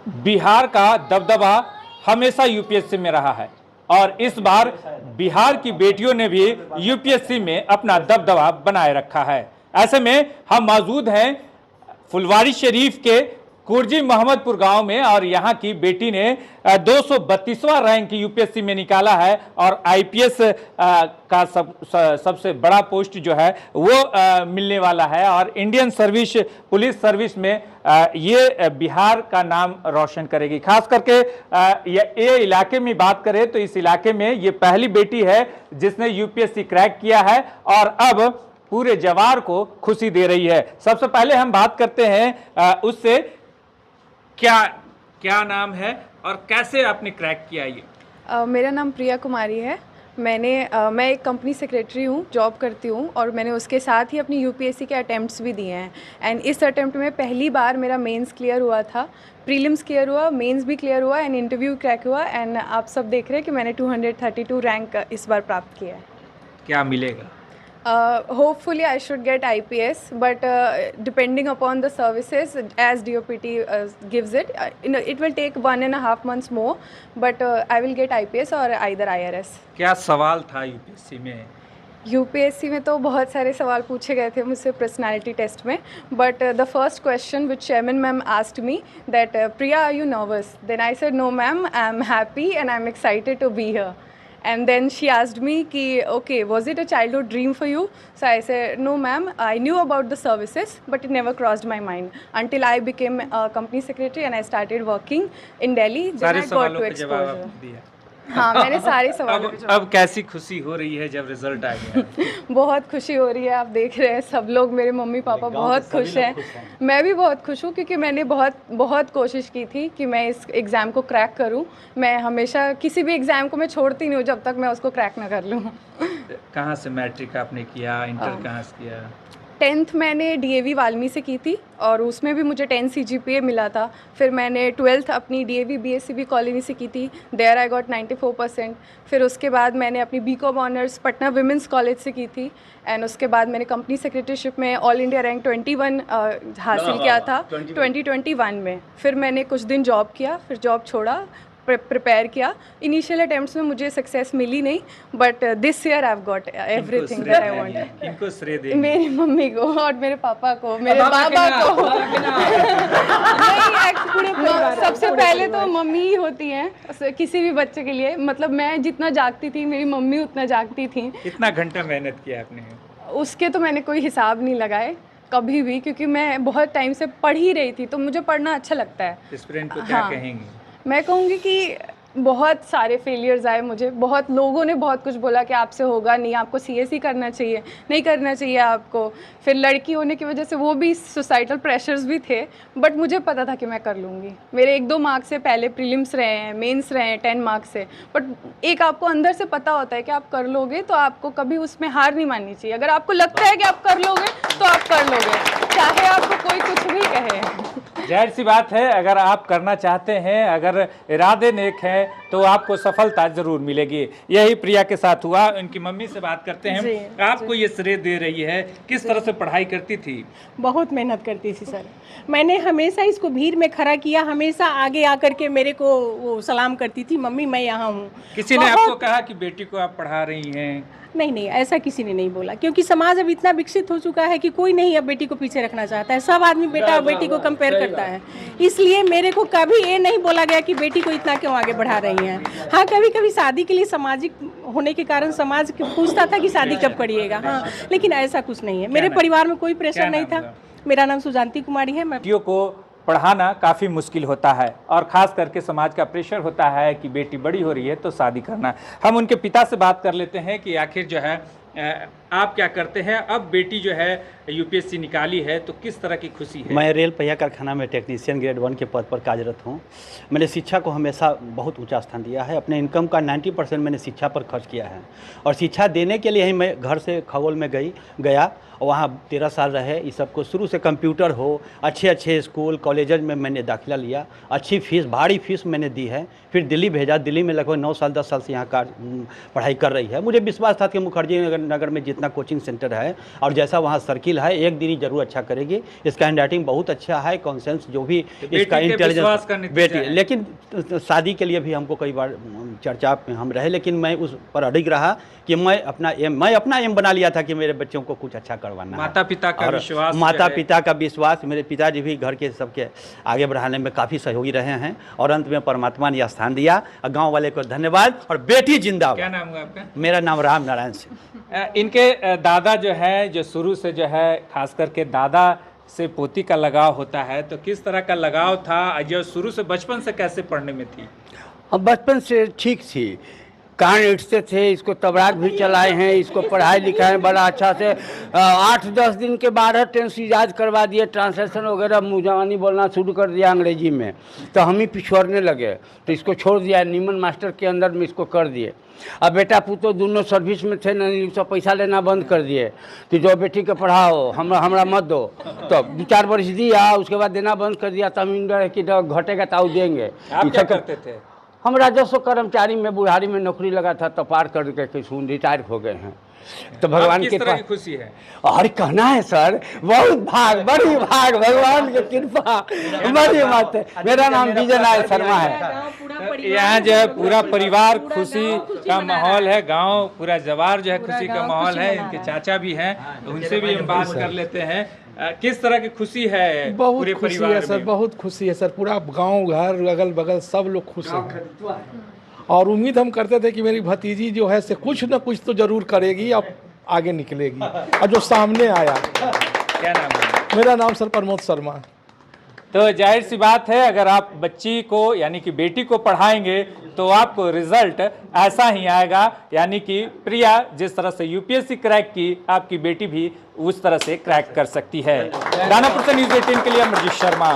बिहार का दबदबा हमेशा यूपीएससी में रहा है और इस बार बिहार की बेटियों ने भी यूपीएससी में अपना दबदबा बनाए रखा है। ऐसे में हम मौजूद हैं फुलवारी शरीफ के कुर्जी मोहम्मदपुर गांव में और यहां की बेटी ने 232वां रैंक यूपीएससी में निकाला है और आईपीएस का सबसे बड़ा पोस्ट जो है वो मिलने वाला है और इंडियन सर्विस पुलिस सर्विस में ये बिहार का नाम रोशन करेगी। खास करके ये इलाके में बात करें तो इस इलाके में ये पहली बेटी है जिसने यूपीएससी क्रैक किया है और अब पूरे जवार को खुशी दे रही है। सबसे पहले हम बात करते हैं उससे, क्या नाम है और कैसे आपने क्रैक किया ये? मेरा नाम प्रिया कुमारी है। मैं एक कंपनी सेक्रेटरी हूँ, जॉब करती हूँ और मैंने उसके साथ ही अपनी यूपीएससी के अटेम्प्ट्स भी दिए हैं एंड इस अटेम्प्ट में पहली बार मेरा मेंस क्लियर हुआ था, प्रीलिम्स क्लियर हुआ, मेंस भी क्लियर हुआ एंड इंटरव्यू क्रैक हुआ एंड आप सब देख रहे हैं कि मैंने 232 रैंक इस बार प्राप्त किया है। क्या मिलेगा? Hopefully I should get IPS, but depending upon the services as DOPT gives it, it will take 1.5 months more, but I will get IPS or either IRS. क्या सवाल था यूपीएससी में? यूपीएससी में तो बहुत सारे सवाल पूछे गए थे मुझसे पर्सनालिटी टेस्ट में, but the first question which chairman ma'am asked me that Priya are you nervous? Then I said no ma'am, I am happy and I am excited to be here. And then she asked me ki, okay, was it a childhood dream for you? So I said, no ma'am, I knew about the services, but it never crossed my mind until I became a company secretary and I started working in Delhi. Then I got to exposure. हाँ, मैंने सारे सवालों के अब कैसी खुशी हो रही है जब रिजल्ट आ गया? बहुत खुशी हो रही है। आप देख रहे हैं सब लोग, मेरे मम्मी पापा बहुत खुश हैं, मैं भी बहुत खुश हूँ क्योंकि मैंने बहुत कोशिश की थी कि मैं इस एग्ज़ाम को क्रैक करूँ। मैं हमेशा किसी भी एग्ज़ाम को मैं छोड़ती नहीं हूँ जब तक मैं उसको क्रैक ना कर लूँ। कहाँ से मैट्रिक आपने किया, इंटर कहाँ से किया? 10th मैंने डीएवी वाल्मी से की थी और उसमें भी मुझे 10 CGPA मिला था। फिर मैंने 12th अपनी डीएवी BSCB कॉलोनी से की थी, देयर आई गॉट 94%। फिर उसके बाद मैंने अपनी BCom honours Patna women's college से की थी एंड उसके बाद मैंने कंपनी सेक्रेटरीशिप में ऑल इंडिया रैंक 21 हासिल किया था 2021 में। फिर मैंने कुछ दिन जॉब किया, फिर जॉब छोड़ा, प्रिपेयर किया। इनिशियल अटेम्प्ट्स में मुझे सक्सेस मिली नहीं, but this year I have got everything that I wanted. किनको श्रेय देंगे? मेरी मम्मी को और मेरे पापा को, मेरे बाबा को। नहीं, पूरे सबसे पहले तो मम्मी ही होती हैं किसी भी बच्चे के लिए। मतलब मैं जितना जागती थी मेरी मम्मी उतना जागती थी। कितना घंटा मेहनत किया आपने? उसके तो मैंने कोई हिसाब नहीं लगाए कभी भी, क्योंकि मैं बहुत टाइम से पढ़ ही रही थी तो मुझे पढ़ना अच्छा लगता है। स्टूडेंट को क्या कहेंगी? मैं कहूँगी कि बहुत सारे फेलियर्स आए मुझे, बहुत लोगों ने बहुत कुछ बोला कि आपसे होगा नहीं, आपको CSE करना चाहिए, नहीं करना चाहिए आपको। फिर लड़की होने की वजह से वो भी सोसाइटल प्रेशर्स भी थे, बट मुझे पता था कि मैं कर लूँगी। मेरे 1-2 मार्क्स से पहले प्रीलिम्स रहे हैं, मेंस रहे हैं 10 मार्क्स से, बट एक आपको अंदर से पता होता है कि आप कर लोगे तो आपको कभी उसमें हार नहीं माननी चाहिए। अगर आपको लगता है कि आप कर लोगे तो आप कर लोगे, चाहे आपको कोई कुछ भी कहे। जाहिर सी बात है, अगर आप करना चाहते हैं, अगर इरादे नेक हैं तो आपको सफलता जरूर मिलेगी। यही प्रिया के साथ हुआ। उनकी मम्मी से बात करते हैं। आपको ये श्रेय दे रही है, किस तरह से पढ़ाई करती थी? बहुत मेहनत करती थी सर। मैंने हमेशा इसको भीड़ में खड़ा किया, हमेशा आगे आकर के मेरे को वो सलाम करती थी, मम्मी मैं यहाँ हूँ। किसी ने आपको कहा कि बेटी को आप पढ़ा रही हैं? नहीं, ऐसा किसी ने नहीं बोला, क्योंकि समाज अब इतना विकसित हो चुका है कि कोई नहीं अब बेटी को पीछे रखना चाहता है। सब आदमी बेटा और बेटी को कंपेयर करता है, इसलिए मेरे को कभी ये नहीं बोला गया कि बेटी को इतना क्यों आगे बढ़ा रही हैं। हाँ, कभी कभी शादी के लिए सामाजिक होने के कारण समाज पूछता था कि शादी कब करिएगा, हाँ, लेकिन ऐसा कुछ नहीं है। मेरे परिवार में कोई प्रेशर नहीं था। मेरा नाम सुजांती कुमारी है। मैं बेटियों को पढ़ाना काफ़ी मुश्किल होता है और ख़ास करके समाज का प्रेशर होता है कि बेटी बड़ी हो रही है तो शादी करना। हम उनके पिता से बात कर लेते हैं कि आखिर जो है आप क्या करते हैं? अब बेटी जो है यूपीएससी निकाली है तो किस तरह की खुशी है? मैं रेल पहिया कारखाना में टेक्नीशियन ग्रेड 1 के पद पर कार्यरत हूँ। मैंने शिक्षा को हमेशा बहुत ऊंचा स्थान दिया है। अपने इनकम का 90% मैंने शिक्षा पर खर्च किया है और शिक्षा देने के लिए ही मैं घर से खगोल में गया और वहाँ 13 साल रहे। इस सबको शुरू से कंप्यूटर हो, अच्छे स्कूल कॉलेज में मैंने दाखिला लिया, अच्छी फीस, भारी फीस मैंने दी है। फिर दिल्ली भेजा, दिल्ली में लगभग 9 साल 10 साल से यहाँ का पढ़ाई कर रही है। मुझे विश्वास था कि मुखर्जी नगर नगर में जितना कोचिंग सेंटर है और जैसा वहाँ सर्किल है, एक दिन ही जरूर अच्छा करेगी। इसका हैंड राइटिंग बहुत अच्छा है, कॉन्सेंस जो भी इसका इंटेलिजेंस बेटी, लेकिन शादी के लिए भी हमको कई बार चर्चा में हम रहे, लेकिन मैं उस पर अडिग रहा कि मैं अपना एम बना लिया था कि मेरे बच्चों को कुछ अच्छा करवाना है। माता पिता का विश्वास, माता पिता का विश्वास, मेरे पिताजी भी घर के सबके आगे बढ़ाने में काफ़ी सहयोगी रहे हैं और अंत में परमात्मा ने स्थान दिया। गांव वाले को धन्यवाद और बेटी जिंदाबाद। क्या नाम है आपका? मेरा नाम राम नारायण सिंह। इनके दादा जो है, जो शुरू से जो है खास करके दादा से पोती का लगाव होता है, तो किस तरह का लगाव था, जो शुरू से बचपन से कैसे पढ़ने में थी? हम बचपन से ठीक थी, कान इटते थे, इसको तबराक भी चलाए हैं, इसको पढ़ाई लिखाई बड़ा अच्छा से 8-10 दिन के बाद टेंस याद करवा दिए, ट्रांसलेशन वगैरह मुँह बोलना शुरू कर दिया अंग्रेजी में, तो हम ही पिछड़ने लगे, तो इसको छोड़ दिया, नीमन मास्टर के अंदर में इसको कर दिए। अब बेटा पुतो दोनों सर्विस में थे, नहीं सब पैसा लेना बंद कर दिए कि जो बेटी के पढ़ाओ हमरा मत दो, तो 2-4 वर्ष दिया, उसके बाद देना बंद कर दिया। तब इन डर कि घटेगा ताऊ देंगे। आप क्या करते थे? हम राजस्व कर्मचारी में बुढ़ारी में नौकरी लगा था, तो पार करके रिटायर हो गए हैं। तो भगवान किस तरह की खुशी है? और कहना है सर, बहुत बड़ी भाग भगवान की कृपा, बड़ी बात है। मेरा नाम विजय नारायण शर्मा है। यहाँ जो है पूरा परिवार खुशी का माहौल है, गांव पूरा जवार जो है खुशी का माहौल है। इनके चाचा भी हैं, उनसे भी हम बात कर लेते हैं। किस तरह की खुशी है? बहुत पूरे खुशी परिवार है सर, में? बहुत खुशी है सर। पूरा गांव घर अगल बगल सब लोग खुश हैं और उम्मीद हम करते थे कि मेरी भतीजी जो है से कुछ न कुछ तो जरूर करेगी और आगे निकलेगी, और जो सामने आया। क्या नाम है? मेरा नाम सर प्रमोद शर्मा। तो जाहिर सी बात है, अगर आप बच्ची को यानी कि बेटी को पढ़ाएंगे तो आपको रिजल्ट ऐसा ही आएगा। यानी कि प्रिया जिस तरह से यूपीएससी क्रैक की, आपकी बेटी भी उस तरह से क्रैक कर सकती है। दानापुर से न्यूज़ 18 के लिए अमरजीत शर्मा।